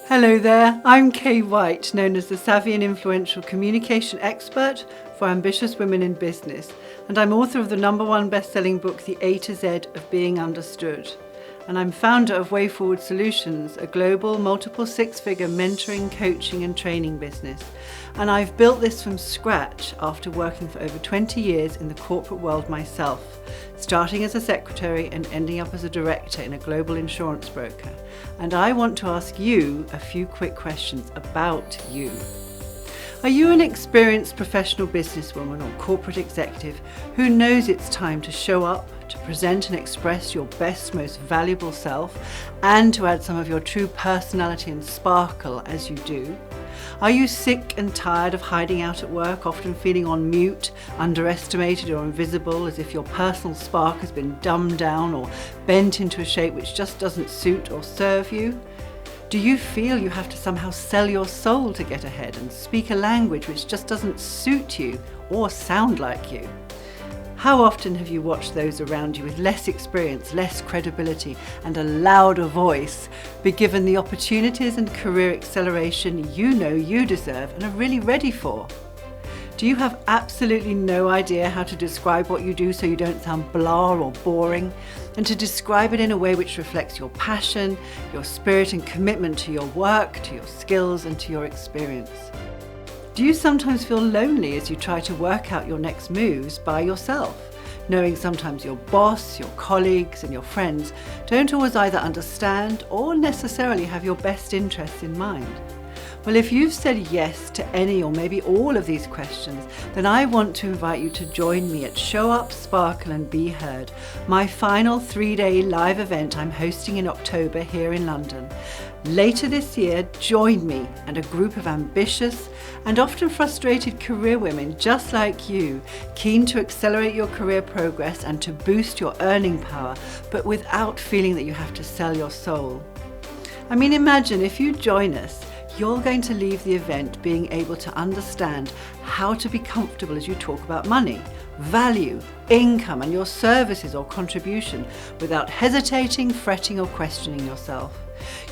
Hello there, I'm Kay White, known as the savvy and influential communication expert for ambitious women in business, and I'm author of the #1 best-selling book, The A to Z of Being Understood. And I'm founder of Way Forward Solutions, a global multiple six-figure mentoring, coaching and training business. And I've built this from scratch after working for over 20 years in the corporate world myself, starting as a secretary and ending up as a director in a global insurance broker. And I want to ask you a few quick questions about you. Are you an experienced professional businesswoman or corporate executive who knows it's time to show up, to present and express your best, most valuable self, and to add some of your true personality and sparkle as you do? Are you sick and tired of hiding out at work, often feeling on mute, underestimated or invisible, as if your personal spark has been dumbed down or bent into a shape which just doesn't suit or serve you? Do you feel you have to somehow sell your soul to get ahead and speak a language which just doesn't suit you or sound like you? How often have you watched those around you with less experience, less credibility, and a louder voice be given the opportunities and career acceleration you know you deserve and are really ready for? Do you have absolutely no idea how to describe what you do so you don't sound blah or boring, and to describe it in a way which reflects your passion, your spirit and commitment to your work, to your skills and to your experience? Do you sometimes feel lonely as you try to work out your next moves by yourself, knowing sometimes your boss, your colleagues and your friends don't always either understand or necessarily have your best interests in mind? Well, if you've said yes to any or maybe all of these questions, then I want to invite you to join me at Show Up, Sparkle and Be Heard, my final 3-day live event I'm hosting in October here in London. Later this year, join me and a group of ambitious and often frustrated career women just like you, keen to accelerate your career progress and to boost your earning power, but without feeling that you have to sell your soul. I mean, imagine if you join us, you're going to leave the event being able to understand how to be comfortable as you talk about money, value, income, and your services or contribution without hesitating, fretting, or questioning yourself.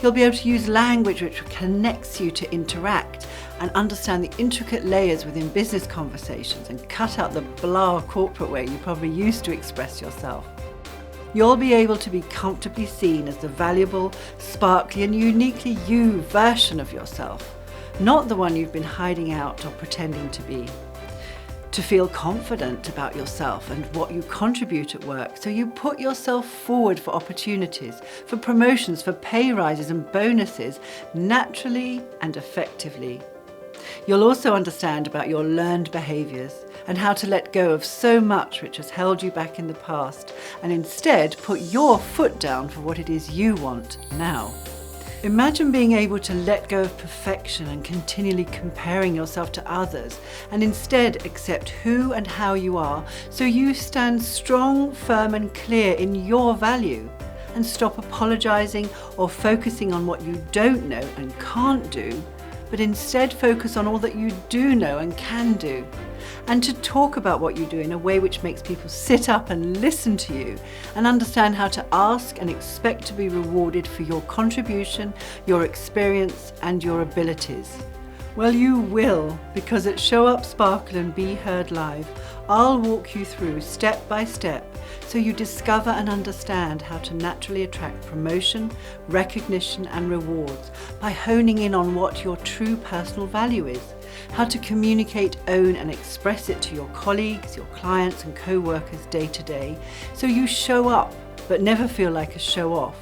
You'll be able to use language which connects you to interact and understand the intricate layers within business conversations and cut out the blah corporate way you probably used to express yourself. You'll be able to be comfortably seen as the valuable, sparkly and uniquely you version of yourself, not the one you've been hiding out or pretending to be. To feel confident about yourself and what you contribute at work, so you put yourself forward for opportunities, for promotions, for pay rises and bonuses, naturally and effectively. You'll also understand about your learned behaviours and how to let go of so much which has held you back in the past and instead put your foot down for what it is you want now. Imagine being able to let go of perfection and continually comparing yourself to others and instead accept who and how you are, so you stand strong, firm and clear in your value, and stop apologising or focusing on what you don't know and can't do, but instead focus on all that you do know and can do, and to talk about what you do in a way which makes people sit up and listen to you and understand how to ask and expect to be rewarded for your contribution, your experience and your abilities. Well, you will, because at Show Up, Sparkle and Be Heard Live, I'll walk you through step by step so you discover and understand how to naturally attract promotion, recognition and rewards by honing in on what your true personal value is, how to communicate, own and express it to your colleagues, your clients and co-workers day to day, so you show up but never feel like a show off.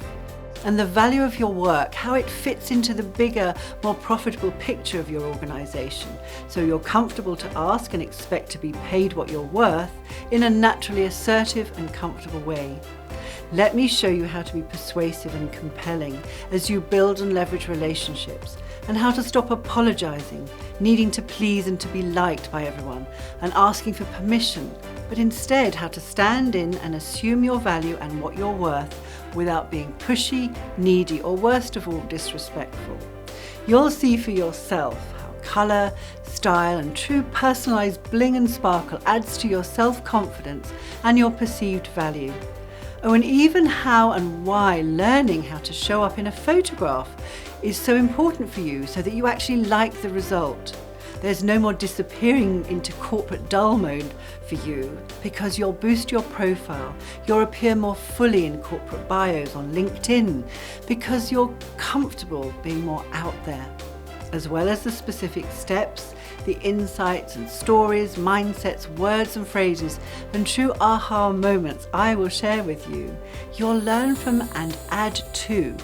And the value of your work, how it fits into the bigger, more profitable picture of your organisation, so you're comfortable to ask and expect to be paid what you're worth in a naturally assertive and comfortable way. Let me show you how to be persuasive and compelling as you build and leverage relationships, and how to stop apologising, needing to please and to be liked by everyone, and asking for permission, but instead how to stand in and assume your value and what you're worth without being pushy, needy, or worst of all, disrespectful. You'll see for yourself how colour, style, and true personalised bling and sparkle adds to your self-confidence and your perceived value. Oh, and even how and why learning how to show up in a photograph is so important for you so that you actually like the result. There's no more disappearing into corporate dull mode for you because you'll boost your profile, you'll appear more fully in corporate bios on LinkedIn because you're comfortable being more out there, as well as the specific steps, the insights and stories, mindsets, words and phrases and true aha moments I will share with you. You'll learn from and add to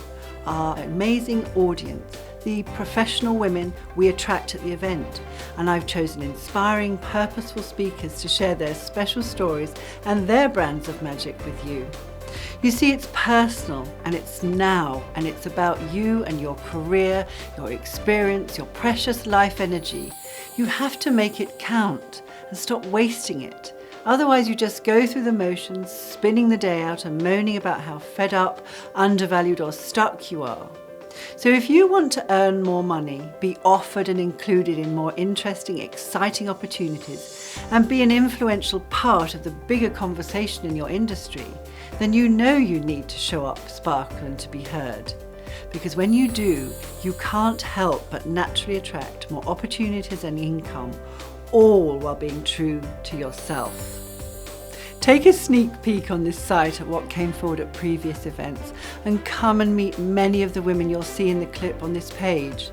our amazing audience, the professional women we attract at the event. And I've chosen inspiring, purposeful speakers to share their special stories and their brands of magic with you. You see, it's personal and it's now, and it's about you and your career, your experience, your precious life energy. You have to make it count and stop wasting it. Otherwise, you just go through the motions, spinning the day out and moaning about how fed up, undervalued or stuck you are. So if you want to earn more money, be offered and included in more interesting, exciting opportunities, and be an influential part of the bigger conversation in your industry, then you know you need to show up, sparkle and to be heard. Because when you do, you can't help but naturally attract more opportunities and income, all while being true to yourself. Take a sneak peek on this site at what came forward at previous events and come and meet many of the women you'll see in the clip on this page.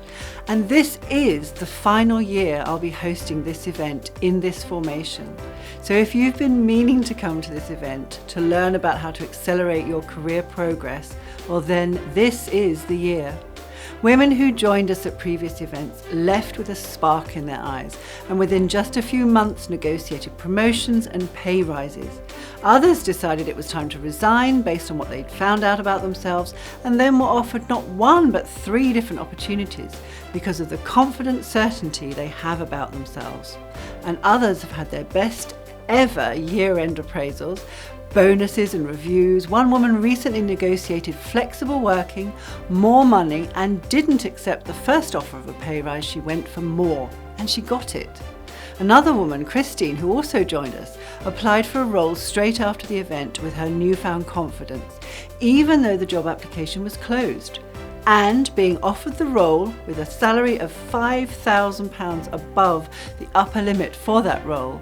And this is the final year I'll be hosting this event in this formation. So if you've been meaning to come to this event to learn about how to accelerate your career progress, well then this is the year. Women who joined us at previous events left with a spark in their eyes and within just a few months negotiated promotions and pay rises. Others decided it was time to resign based on what they'd found out about themselves and then were offered not one but 3 different opportunities because of the confident certainty they have about themselves. And others have had their best ever year-end appraisals, bonuses and reviews. One woman recently negotiated flexible working, more money, and didn't accept the first offer of a pay rise. She went for more, and she got it. Another woman, Christine, who also joined us, applied for a role straight after the event with her newfound confidence, even though the job application was closed. And being offered the role with a salary of £5,000 above the upper limit for that role,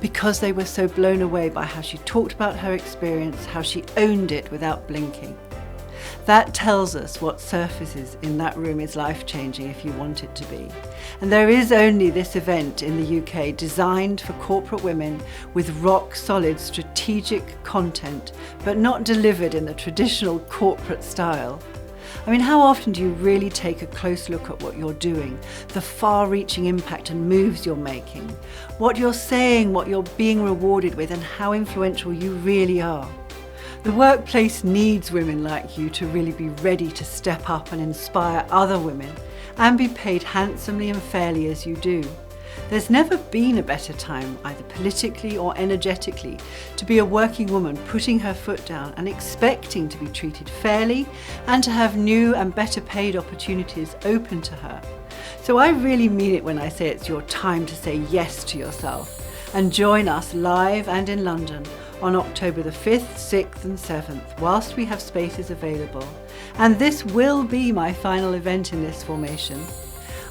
because they were so blown away by how she talked about her experience, how she owned it without blinking. That tells us what surfaces in that room is life-changing if you want it to be. And there is only this event in the UK designed for corporate women with rock-solid strategic content, but not delivered in the traditional corporate style. I mean, how often do you really take a close look at what you're doing, the far-reaching impact and moves you're making, what you're saying, what you're being rewarded with, and how influential you really are? The workplace needs women like you to really be ready to step up and inspire other women and be paid handsomely and fairly as you do. There's never been a better time, either politically or energetically, to be a working woman putting her foot down and expecting to be treated fairly and to have new and better paid opportunities open to her. So I really mean it when I say it's your time to say yes to yourself and join us live and in London on October the 5th, 6th and 7th, whilst we have spaces available. And this will be my final event in this formation.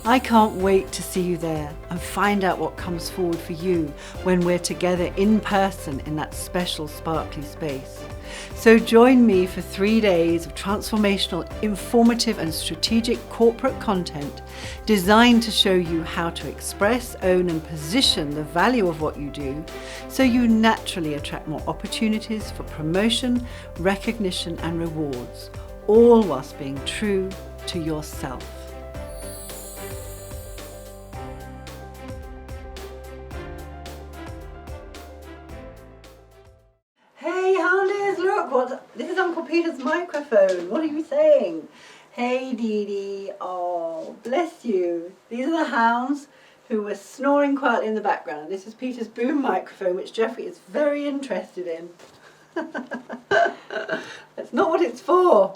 I can't wait to see you there and find out what comes forward for you when we're together in person in that special sparkly space. So join me for 3 days of transformational, informative and strategic corporate content designed to show you how to express, own and position the value of what you do so you naturally attract more opportunities for promotion, recognition and rewards, all whilst being true to yourself. This is Uncle Peter's microphone. What are you saying? Hey, Dee Dee. Oh, bless you. These are the hounds who were snoring quietly in the background. This is Peter's boom microphone, which Jeffrey is very interested in. That's not what it's for.